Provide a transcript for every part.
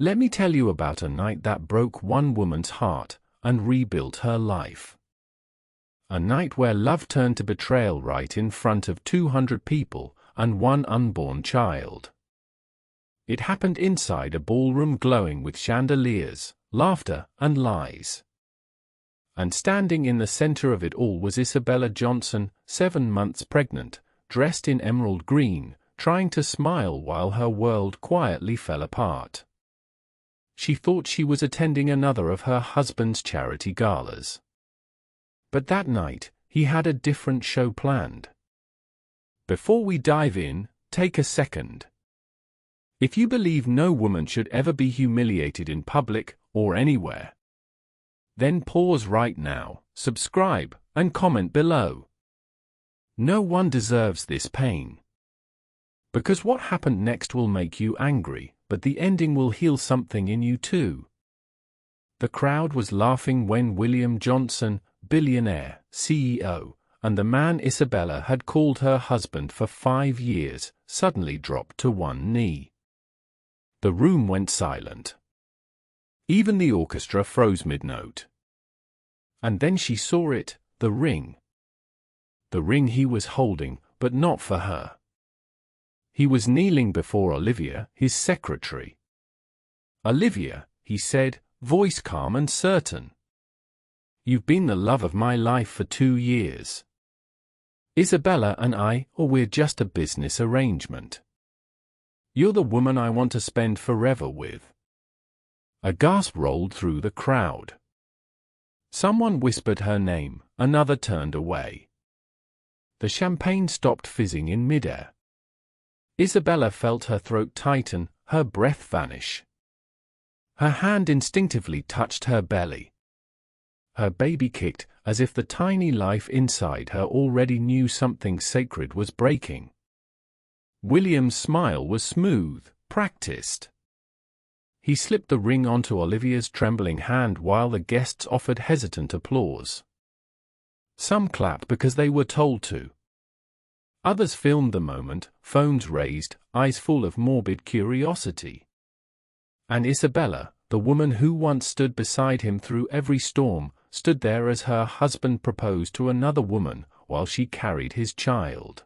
Let me tell you about a night that broke one woman's heart and rebuilt her life. A night where love turned to betrayal right in front of 200 people and one unborn child. It happened inside a ballroom glowing with chandeliers, laughter, and lies. And standing in the center of it all was Isabella Johnson, 7 months pregnant, dressed in emerald green, trying to smile while her world quietly fell apart. She thought she was attending another of her husband's charity galas. But that night, he had a different show planned. Before we dive in, take a second. If you believe no woman should ever be humiliated in public or anywhere, then pause right now, subscribe, and comment below. No one deserves this pain. Because what happened next will make you angry, but the ending will heal something in you too. The crowd was laughing when William Johnson, Billionaire, CEO, and the man Isabella had called her husband for 5 years, suddenly dropped to one knee. The room went silent. Even the orchestra froze mid-note. And then she saw it, the ring. The ring he was holding, but not for her. He was kneeling before Olivia, his secretary. "Olivia," he said, voice calm and certain. "You've been the love of my life for 2 years. Isabella and I, or we're just a business arrangement. You're the woman I want to spend forever with." A gasp rolled through the crowd. Someone whispered her name, another turned away. The champagne stopped fizzing in midair. Isabella felt her throat tighten, her breath vanish. Her hand instinctively touched her belly. Her baby kicked, as if the tiny life inside her already knew something sacred was breaking. William's smile was smooth, practiced. He slipped the ring onto Olivia's trembling hand while the guests offered hesitant applause. Some clapped because they were told to. Others filmed the moment, phones raised, eyes full of morbid curiosity. And Isabella, the woman who once stood beside him through every storm, stood there as her husband proposed to another woman while she carried his child.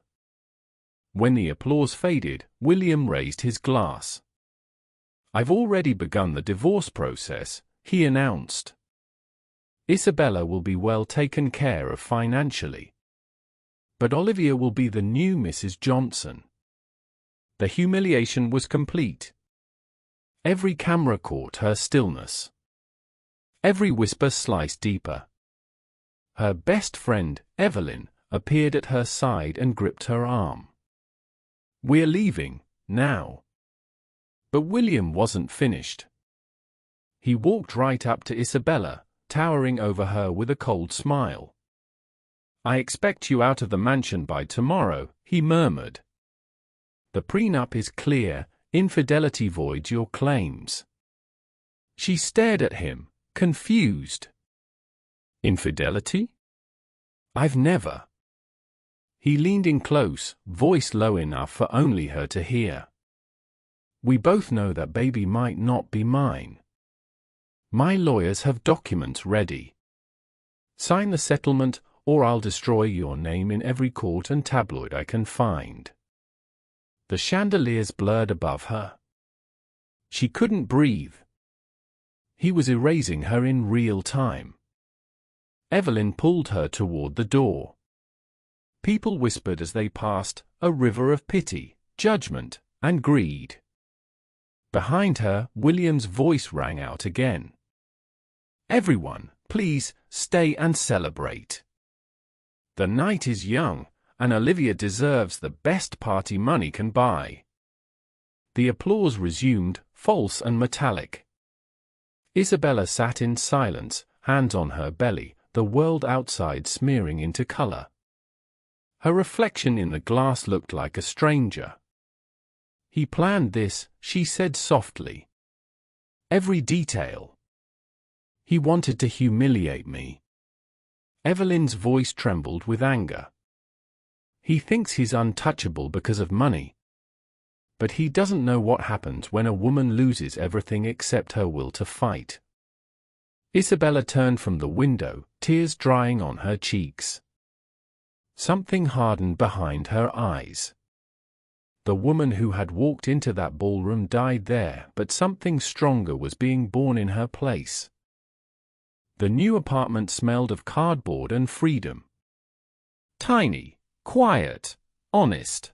When the applause faded, William raised his glass. "I've already begun the divorce process," he announced. "Isabella will be well taken care of financially. But Olivia will be the new Mrs. Johnson." The humiliation was complete. Every camera caught her stillness. Every whisper sliced deeper. Her best friend, Evelyn, appeared at her side and gripped her arm. "We're leaving, now." But William wasn't finished. He walked right up to Isabella, towering over her with a cold smile. "I expect you out of the mansion by tomorrow," he murmured. "The prenup is clear, infidelity voids your claims." She stared at him, confused. "Infidelity? I've never." He leaned in close, voice low enough for only her to hear. "We both know that baby might not be mine. My lawyers have documents ready. Sign the settlement, or I'll destroy your name in every court and tabloid I can find." The chandeliers blurred above her. She couldn't breathe. He was erasing her in real time. Evelyn pulled her toward the door. People whispered as they passed, a river of pity, judgment, and greed. Behind her, William's voice rang out again. "Everyone, please, stay and celebrate. The night is young, and Olivia deserves the best party money can buy." The applause resumed, false and metallic. Isabella sat in silence, hands on her belly, the world outside smearing into color. Her reflection in the glass looked like a stranger. "He planned this," she said softly. "Every detail. He wanted to humiliate me." Evelyn's voice trembled with anger. "He thinks he's untouchable because of money. But he doesn't know what happens when a woman loses everything except her will to fight. Isabella turned from the window, tears drying on her cheeks. Something hardened behind her eyes. The woman who had walked into that ballroom died there, but something stronger was being born in her place. The new apartment smelled of cardboard and freedom. Tiny, quiet, honest.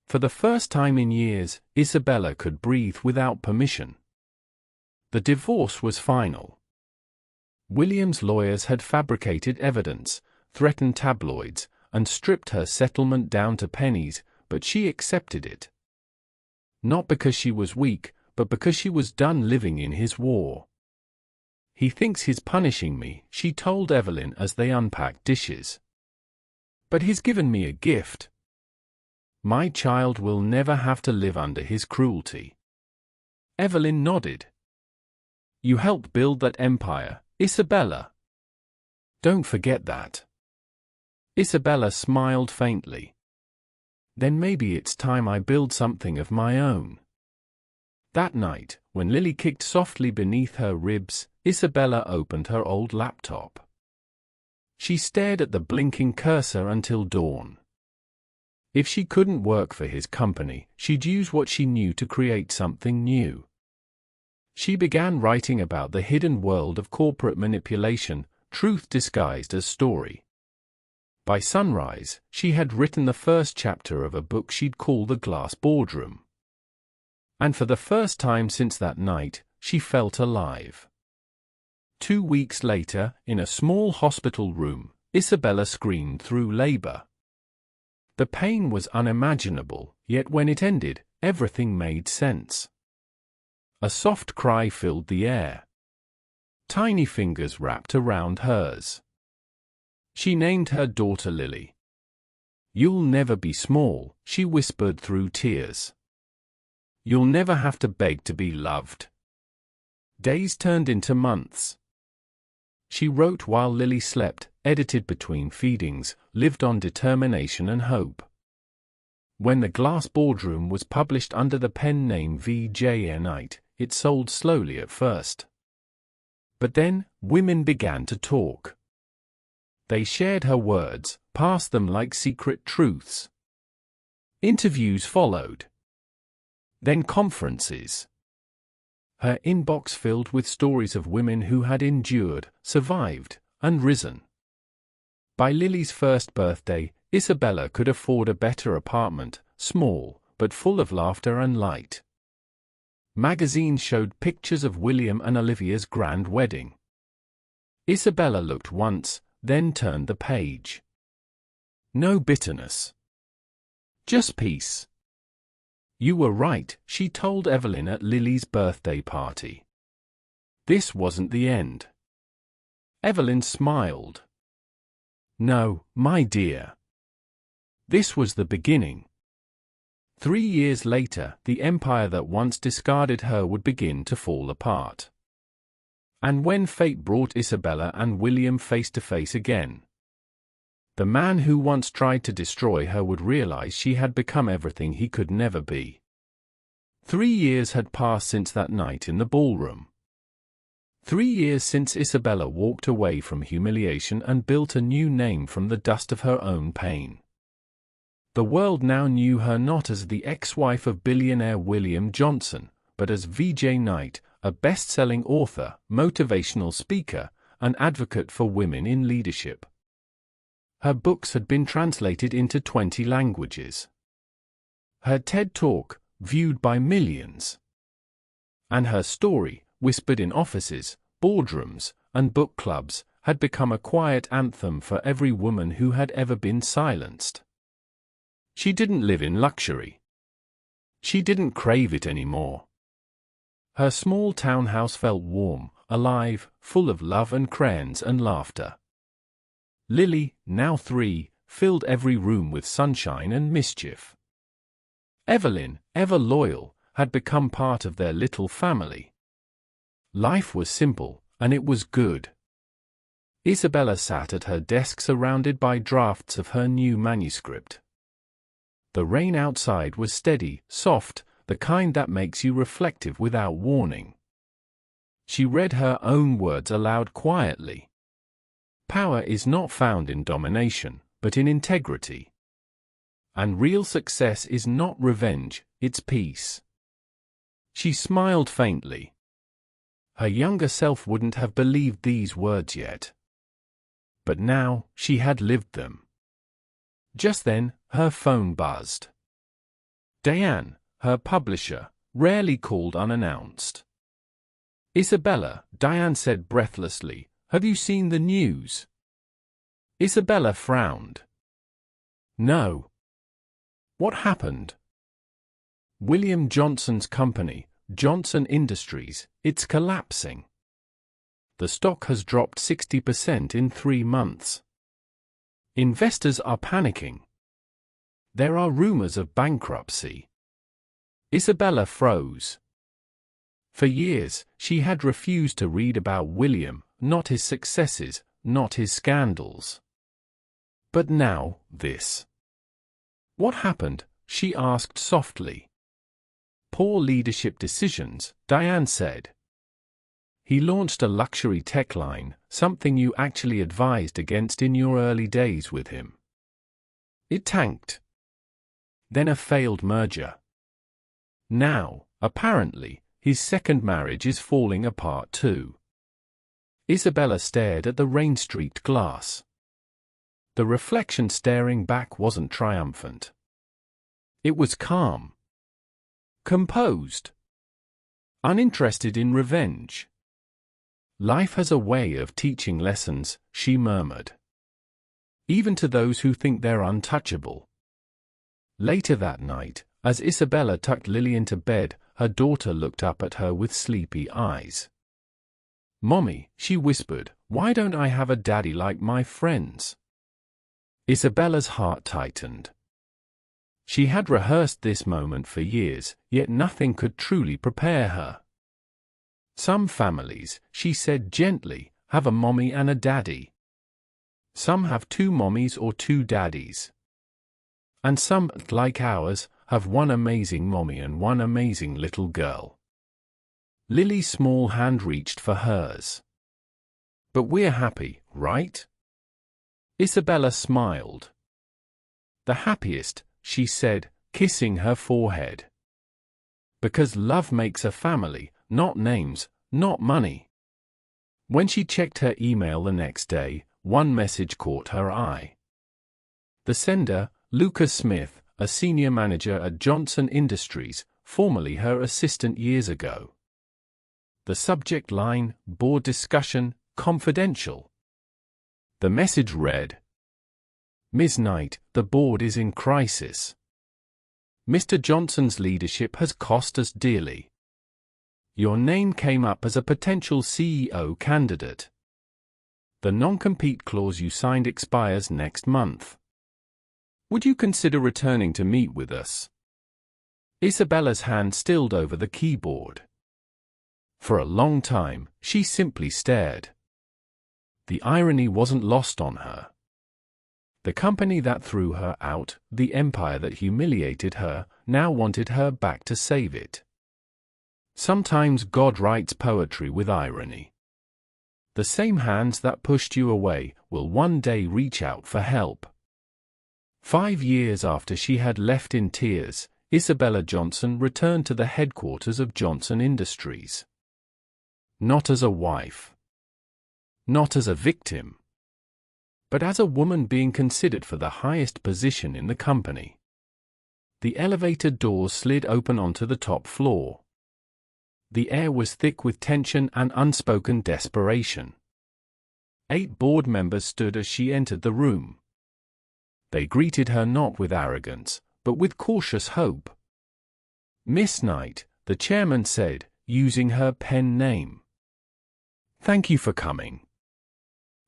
For the first time in years, Isabella could breathe without permission. The divorce was final. William's lawyers had fabricated evidence, threatened tabloids, and stripped her settlement down to pennies, but she accepted it. Not because she was weak, but because she was done living in his war. "He thinks he's punishing me," she told Evelyn as they unpacked dishes. "But he's given me a gift. My child will never have to live under his cruelty." Evelyn nodded. "You helped build that empire, Isabella. Don't forget that." Isabella smiled faintly. "Then maybe it's time I build something of my own." That night, when Lily kicked softly beneath her ribs, Isabella opened her old laptop. She stared at the blinking cursor until dawn. If she couldn't work for his company, she'd use what she knew to create something new. She began writing about the hidden world of corporate manipulation, truth disguised as story. By sunrise, she had written the first chapter of a book she'd call The Glass Boardroom. And for the first time since that night, she felt alive. 2 weeks later, in a small hospital room, Isabella screamed through labor. The pain was unimaginable, yet when it ended, everything made sense. A soft cry filled the air. Tiny fingers wrapped around hers. She named her daughter Lily. "You'll never be small," she whispered through tears. "You'll never have to beg to be loved." Days turned into months. She wrote while Lily slept, edited between feedings, lived on determination and hope. When The Glass Boardroom was published under the pen name V.J. Knight, it sold slowly at first. But then, women began to talk. They shared her words, passed them like secret truths. Interviews followed. Then conferences. Her inbox filled with stories of women who had endured, survived, and risen. By Lily's first birthday, Isabella could afford a better apartment, small, but full of laughter and light. Magazines showed pictures of William and Olivia's grand wedding. Isabella looked once, then turned the page. No bitterness. Just peace. "You were right," she told Evelyn at Lily's birthday party. This wasn't the end. Evelyn smiled. "No, my dear. This was the beginning." 3 years later, the empire that once discarded her would begin to fall apart. And when fate brought Isabella and William face to face again, the man who once tried to destroy her would realize she had become everything he could never be. 3 years had passed since that night in the ballroom. 3 years since Isabella walked away from humiliation and built a new name from the dust of her own pain. The world now knew her not as the ex-wife of billionaire William Johnson, but as V.J. Knight, a best-selling author, motivational speaker, and advocate for women in leadership. Her books had been translated into 20 languages. Her TED Talk, viewed by millions. And her story, whispered in offices, boardrooms, and book clubs, had become a quiet anthem for every woman who had ever been silenced. She didn't live in luxury. She didn't crave it anymore. Her small townhouse felt warm, alive, full of love and crayons and laughter. Lily, now 3, filled every room with sunshine and mischief. Evelyn, ever loyal, had become part of their little family. Life was simple, and it was good. Isabella sat at her desk surrounded by drafts of her new manuscript. The rain outside was steady, soft, the kind that makes you reflective without warning. She read her own words aloud quietly. Power is not found in domination, but in integrity. And real success is not revenge, it's peace. She smiled faintly. Her younger self wouldn't have believed these words yet. But now, she had lived them. Just then, her phone buzzed. Diane, her publisher, rarely called unannounced. Isabella, Diane said breathlessly, have you seen the news? Isabella frowned. No. What happened? William Johnson's company, Johnson Industries, it's collapsing. The stock has dropped 60% in 3 months. Investors are panicking. There are rumors of bankruptcy. Isabella froze. For years, she had refused to read about William, not his successes, not his scandals. But now, this. What happened? She asked softly. Poor leadership decisions, Diane said. He launched a luxury tech line, something you actually advised against in your early days with him. It tanked. Then a failed merger. Now, apparently, his second marriage is falling apart too. Isabella stared at the rain-streaked glass. The reflection staring back wasn't triumphant. It was calm. Composed. Uninterested in revenge. Life has a way of teaching lessons, she murmured. Even to those who think they're untouchable. Later that night, as Isabella tucked Lily into bed, her daughter looked up at her with sleepy eyes. Mommy, she whispered, why don't I have a daddy like my friends? Isabella's heart tightened. She had rehearsed this moment for years, yet nothing could truly prepare her. Some families, she said gently, have a mommy and a daddy. Some have 2 mommies or 2 daddies. And some, like ours, have one amazing mommy and one amazing little girl. Lily's small hand reached for hers. But we're happy, right? Isabella smiled. The happiest, she said, kissing her forehead. Because love makes a family, not names, not money. When she checked her email the next day, one message caught her eye. The sender, Lucas Smith, a senior manager at Johnson Industries, formerly her assistant years ago. The subject line, board discussion, confidential. The message read, Ms. Knight, the board is in crisis. Mr. Johnson's leadership has cost us dearly. Your name came up as a potential CEO candidate. The non-compete clause you signed expires next month. Would you consider returning to meet with us? Isabella's hand stilled over the keyboard. For a long time, she simply stared. The irony wasn't lost on her. The company that threw her out, the empire that humiliated her, now wanted her back to save it. Sometimes God writes poetry with irony. The same hands that pushed you away will one day reach out for help. 5 years after she had left in tears, Isabella Johnson returned to the headquarters of Johnson Industries. Not as a wife. Not as a victim. But as a woman being considered for the highest position in the company. The elevator doors slid open onto the top floor. The air was thick with tension and unspoken desperation. 8 board members stood as she entered the room. They greeted her not with arrogance, but with cautious hope. Miss Knight, the chairman said, using her pen name. Thank you for coming.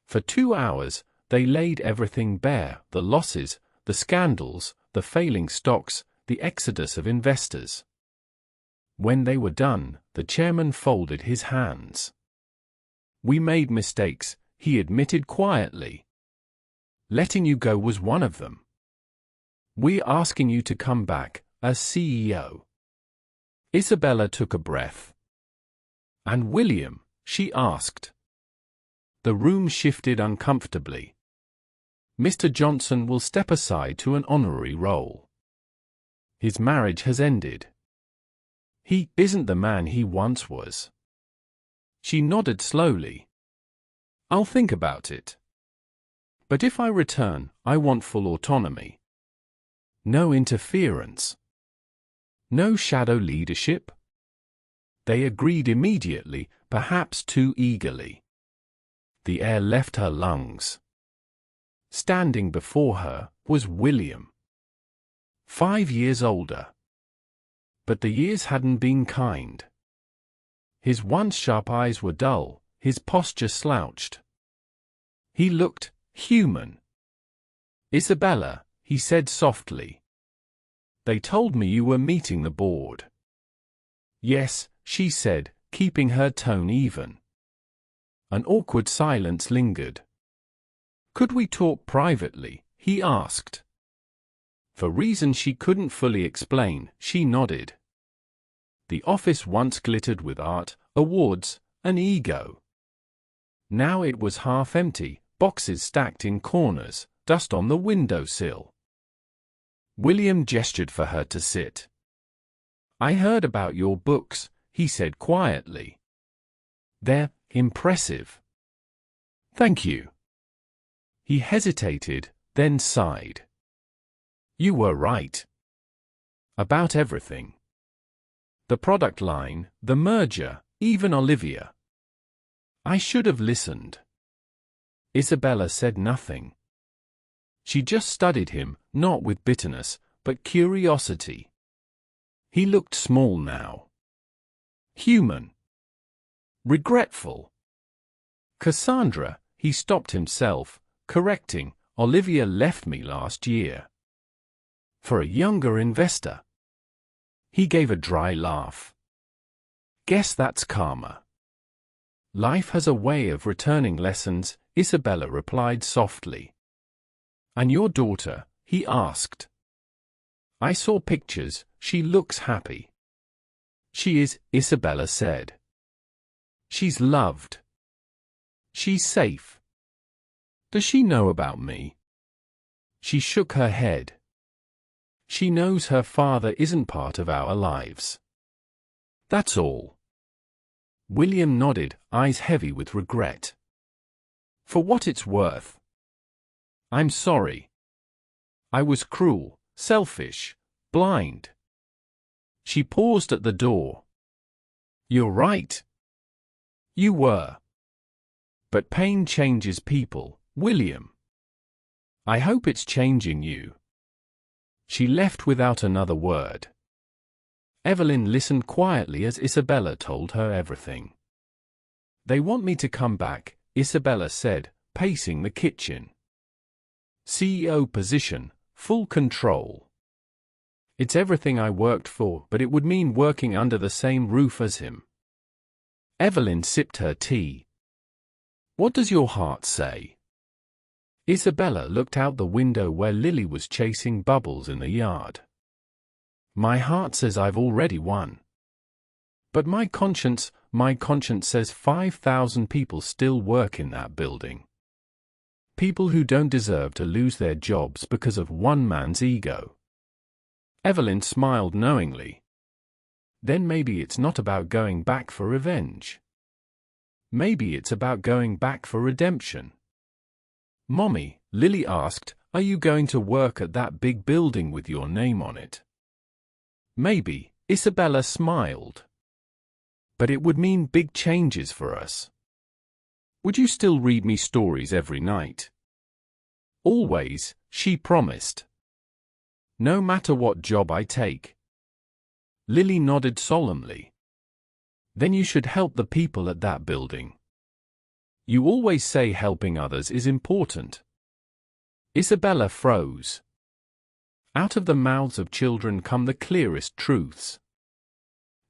For 2 hours, they laid everything bare, the losses, the scandals, the failing stocks, the exodus of investors. When they were done, the chairman folded his hands. We made mistakes, he admitted quietly. Letting you go was one of them. We're asking you to come back as CEO. Isabella took a breath. And William? She asked. The room shifted uncomfortably. Mr. Johnson will step aside to an honorary role. His marriage has ended. He isn't the man he once was. She nodded slowly. I'll think about it. But if I return, I want full autonomy. No interference. No shadow leadership. They agreed immediately, perhaps too eagerly. The air left her lungs. Standing before her was William. 5 years older. But the years hadn't been kind. His once sharp eyes were dull, his posture slouched. He looked human. Isabella, he said softly. They told me you were meeting the board. Yes, she said, keeping her tone even. An awkward silence lingered. Could we talk privately? He asked. For reasons she couldn't fully explain, she nodded. The office once glittered with art, awards, and ego. Now it was half empty, boxes stacked in corners, dust on the windowsill. William gestured for her to sit. I heard about your books, he said quietly. They're impressive. Thank you. He hesitated, then sighed. You were right. About everything. The product line, the merger, even Olivia. I should have listened. Isabella said nothing. She just studied him, not with bitterness, but curiosity. He looked small now. Human. Regretful. Cassandra, he stopped himself, correcting, Olivia left me last year. For a younger investor. He gave a dry laugh. Guess that's karma. Life has a way of returning lessons, Isabella replied softly. And your daughter? He asked. I saw pictures, she looks happy. She is, Isabella said. She's loved. She's safe. Does she know about me? She shook her head. She knows her father isn't part of our lives. That's all. William nodded, eyes heavy with regret. For what it's worth. I'm sorry. I was cruel, selfish, blind. She paused at the door. You're right. You were. But pain changes people, William. I hope it's changing you. She left without another word. Evelyn listened quietly as Isabella told her everything. They want me to come back, Isabella said, pacing the kitchen. CEO position, full control. It's everything I worked for, but it would mean working under the same roof as him. Evelyn sipped her tea. What does your heart say? Isabella looked out the window where Lily was chasing bubbles in the yard. My heart says I've already won. But my conscience says 5,000 people still work in that building. People who don't deserve to lose their jobs because of one man's ego. Evelyn smiled knowingly. Then maybe it's not about going back for revenge. Maybe it's about going back for redemption. Mommy, Lily asked, are you going to work at that big building with your name on it? Maybe, Isabella smiled. But it would mean big changes for us. Would you still read me stories every night? Always, she promised. No matter what job I take. Lily nodded solemnly. Then you should help the people at that building. You always say helping others is important. Isabella froze. Out of the mouths of children come the clearest truths.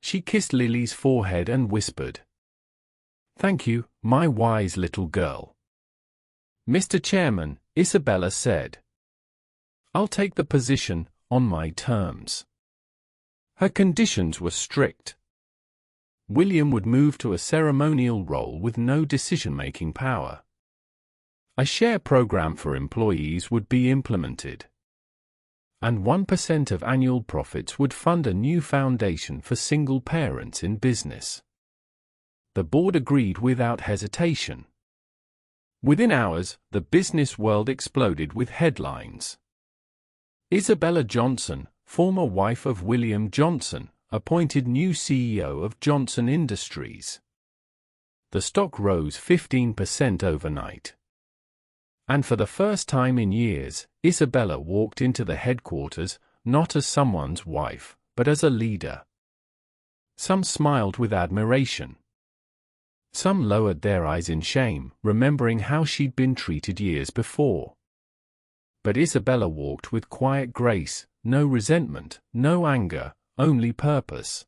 She kissed Lily's forehead and whispered, Thank you, my wise little girl. Mr. Chairman, Isabella said. I'll take the position on my terms. Her conditions were strict. William would move to a ceremonial role with no decision-making power. A share program for employees would be implemented, and 1% of annual profits would fund a new foundation for single parents in business. The board agreed without hesitation. Within hours, the business world exploded with headlines. Isabella Johnson, former wife of William Johnson, appointed new CEO of Johnson Industries. The stock rose 15% overnight. And for the first time in years, Isabella walked into the headquarters, not as someone's wife, but as a leader. Some smiled with admiration. Some lowered their eyes in shame, remembering how she'd been treated years before. But Isabella walked with quiet grace, no resentment, no anger, only purpose.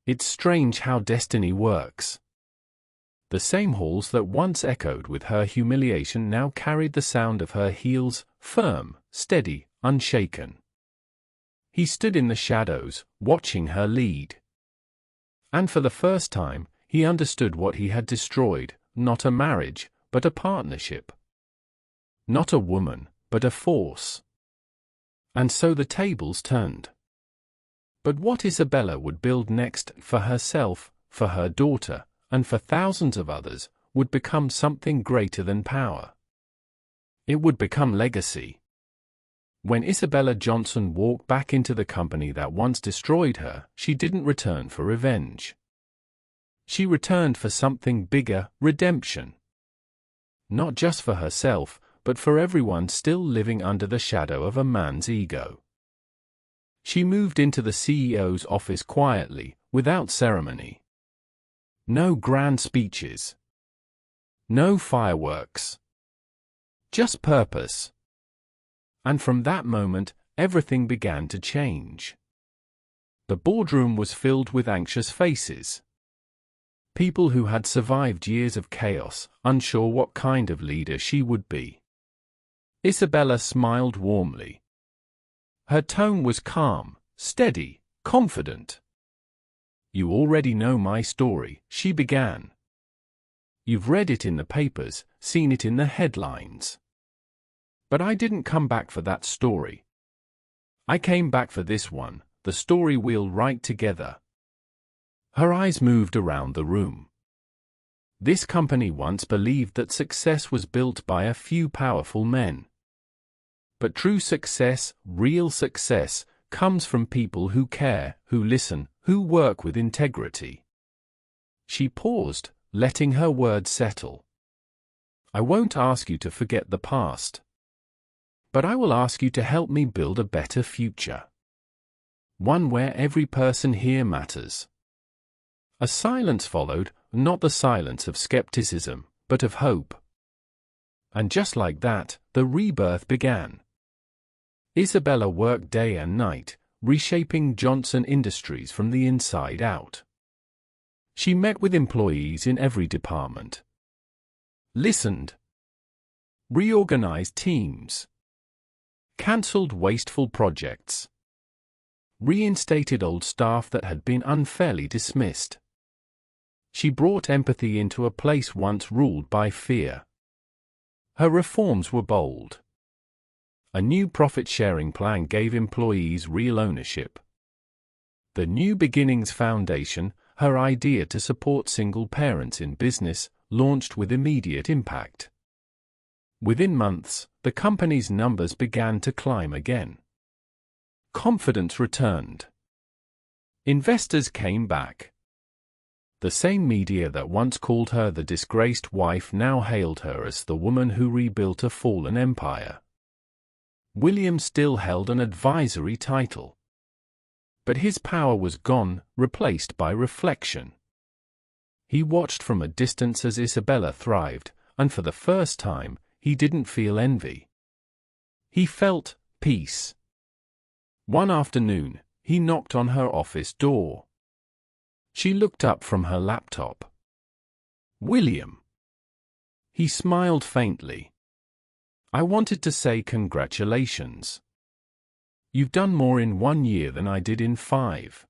It's strange how destiny works. The same halls that once echoed with her humiliation now carried the sound of her heels, firm, steady, unshaken. He stood in the shadows, watching her lead. And for the first time, he understood what he had destroyed, not a marriage, but a partnership. Not a woman, but a force. And so the tables turned. But what Isabella would build next, for herself, for her daughter, and for thousands of others, would become something greater than power. It would become legacy. When Isabella Johnson walked back into the company that once destroyed her, she didn't return for revenge. She returned for something bigger, redemption. Not just for herself, but for everyone still living under the shadow of a man's ego. She moved into the CEO's office quietly, without ceremony. No grand speeches. No fireworks. Just purpose. And from that moment, everything began to change. The boardroom was filled with anxious faces. People who had survived years of chaos, unsure what kind of leader she would be. Isabella smiled warmly. Her tone was calm, steady, confident. "You already know my story," she began. "You've read it in the papers, seen it in the headlines. But I didn't come back for that story. I came back for this one, the story we'll write together." Her eyes moved around the room. This company once believed that success was built by a few powerful men. But true success, real success, comes from people who care, who listen, who work with integrity. She paused, letting her words settle. "I won't ask you to forget the past. But I will ask you to help me build a better future. One where every person here matters." A silence followed, not the silence of skepticism, but of hope. And just like that, the rebirth began. Isabella worked day and night, reshaping Johnson Industries from the inside out. She met with employees in every department. Listened. Reorganized teams. Cancelled wasteful projects. Reinstated old staff that had been unfairly dismissed. She brought empathy into a place once ruled by fear. Her reforms were bold. A new profit-sharing plan gave employees real ownership. The New Beginnings Foundation, her idea to support single parents in business, launched with immediate impact. Within months, the company's numbers began to climb again. Confidence returned. Investors came back. The same media that once called her the disgraced wife now hailed her as the woman who rebuilt a fallen empire. William still held an advisory title. But his power was gone, replaced by reflection. He watched from a distance as Isabella thrived, and for the first time, he didn't feel envy. He felt peace. One afternoon, he knocked on her office door. She looked up from her laptop. "William." He smiled faintly. I wanted to say congratulations. You've done more in 1 year than I did in 5.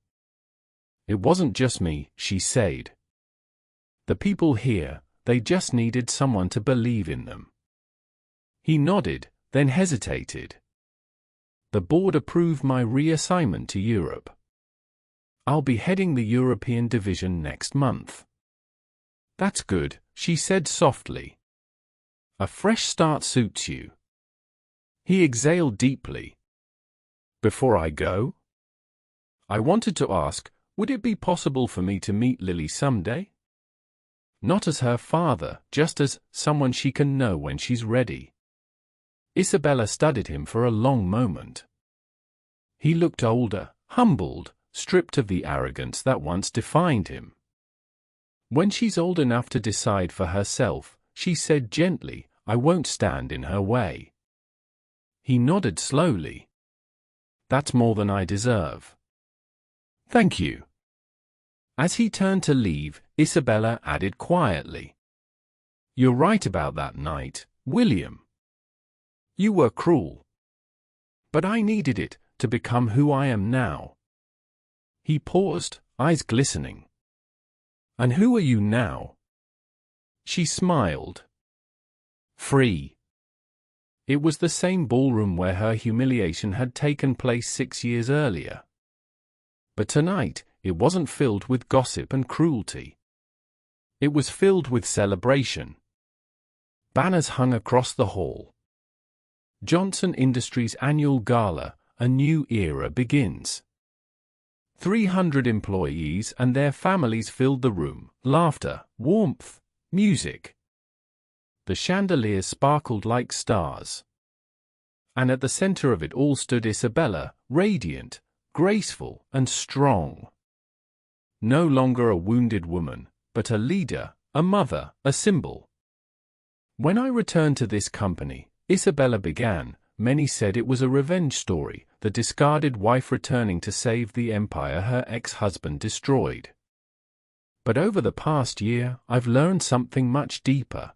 It wasn't just me, she said. The people here, they just needed someone to believe in them. He nodded, then hesitated. The board approved my reassignment to Europe. I'll be heading the European division next month. That's good, she said softly. A fresh start suits you. He exhaled deeply. Before I go? I wanted to ask, would it be possible for me to meet Lily someday? Not as her father, just as someone she can know when she's ready. Isabella studied him for a long moment. He looked older, humbled, stripped of the arrogance that once defined him. When she's old enough to decide for herself, she said gently, I won't stand in her way. He nodded slowly. That's more than I deserve. Thank you. As he turned to leave, Isabella added quietly. You're right about that night, William. You were cruel. But I needed it to become who I am now. He paused, eyes glistening. And who are you now? She smiled. Free. It was the same ballroom where her humiliation had taken place 6 years earlier. But tonight, it wasn't filled with gossip and cruelty. It was filled with celebration. Banners hung across the hall. Johnson Industries' annual gala, a new era begins. 300 employees and their families filled the room, laughter, warmth, music. The chandeliers sparkled like stars. And at the center of it all stood Isabella, radiant, graceful, and strong. No longer a wounded woman, but a leader, a mother, a symbol. When I returned to this company, Isabella began, many said it was a revenge story, the discarded wife returning to save the empire her ex-husband destroyed. But over the past year, I've learned something much deeper.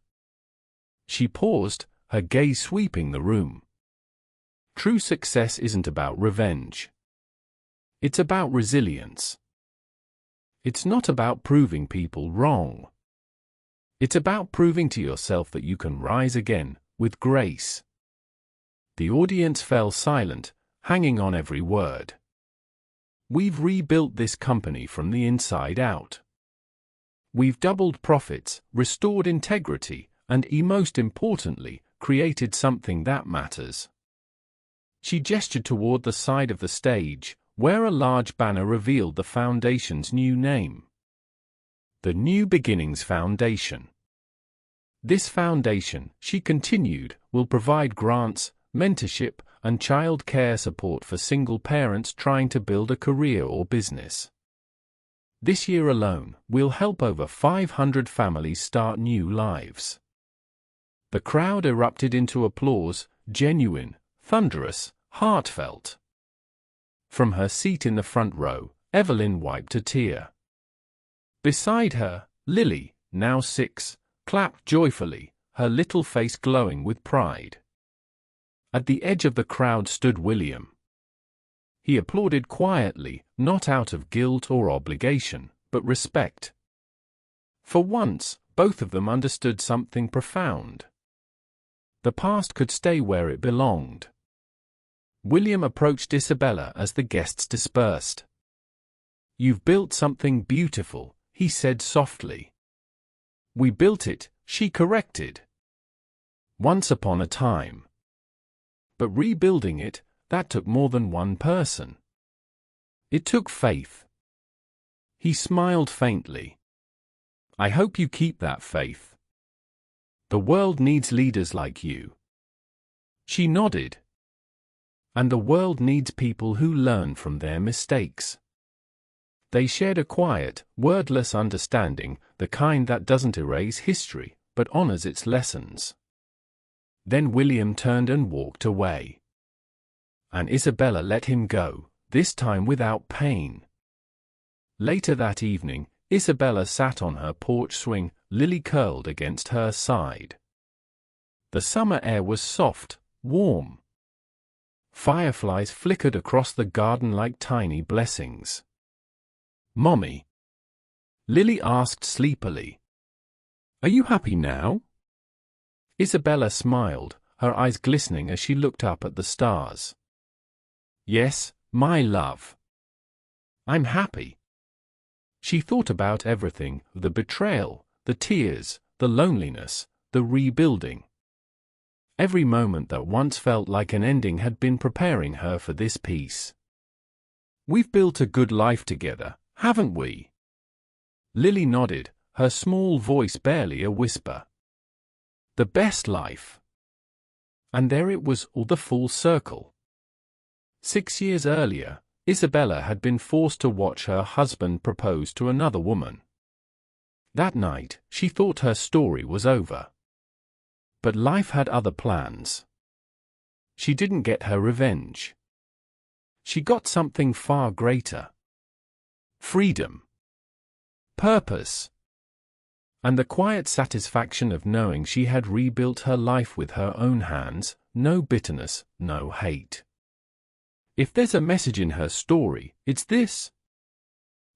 She paused, her gaze sweeping the room. True success isn't about revenge. It's about resilience. It's not about proving people wrong. It's about proving to yourself that you can rise again, with grace. The audience fell silent, hanging on every word. We've rebuilt this company from the inside out. We've doubled profits, restored integrity, and most importantly, created something that matters. She gestured toward the side of the stage, where a large banner revealed the foundation's new name. The New Beginnings Foundation. This foundation, she continued, will provide grants, mentorship, and child care support for single parents trying to build a career or business. This year alone, we'll help over 500 families start new lives. The crowd erupted into applause, genuine, thunderous, heartfelt. From her seat in the front row, Evelyn wiped a tear. Beside her, Lily, now 6, clapped joyfully, her little face glowing with pride. At the edge of the crowd stood William. He applauded quietly, not out of guilt or obligation, but respect. For once, both of them understood something profound. The past could stay where it belonged. William approached Isabella as the guests dispersed. You've built something beautiful, he said softly. We built it, she corrected. Once upon a time. But rebuilding it, that took more than one person. It took faith. He smiled faintly. I hope you keep that faith. The world needs leaders like you. She nodded. And the world needs people who learn from their mistakes. They shared a quiet, wordless understanding, the kind that doesn't erase history, but honors its lessons. Then William turned and walked away. And Isabella let him go, this time without pain. Later that evening, Isabella sat on her porch swing, Lily curled against her side. The summer air was soft, warm. Fireflies flickered across the garden like tiny blessings. "Mommy?" Lily asked sleepily. "Are you happy now?" Isabella smiled, her eyes glistening as she looked up at the stars. "Yes, my love. I'm happy." She thought about everything: the betrayal, the tears, the loneliness, the rebuilding. Every moment that once felt like an ending had been preparing her for this peace. "We've built a good life together, haven't we?" Lily nodded, her small voice barely a whisper. "The best life." And there it was, all the full circle. 6 years earlier, Isabella had been forced to watch her husband propose to another woman. That night, she thought her story was over. But life had other plans. She didn't get her revenge. She got something far greater. Freedom. Purpose. And the quiet satisfaction of knowing she had rebuilt her life with her own hands, no bitterness, no hate. If there's a message in her story, it's this.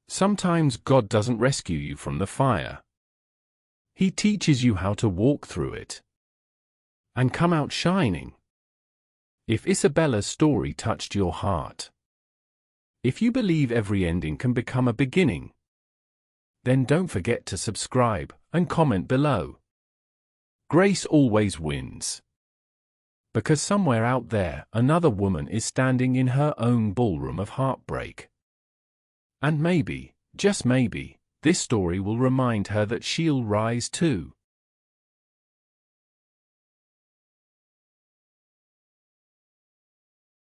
Sometimes God doesn't rescue you from the fire. He teaches you how to walk through it and come out shining. If Isabella's story touched your heart, if you believe every ending can become a beginning, then don't forget to subscribe and comment below. Grace always wins. Because somewhere out there, another woman is standing in her own ballroom of heartbreak. And maybe, just maybe, this story will remind her that she'll rise too.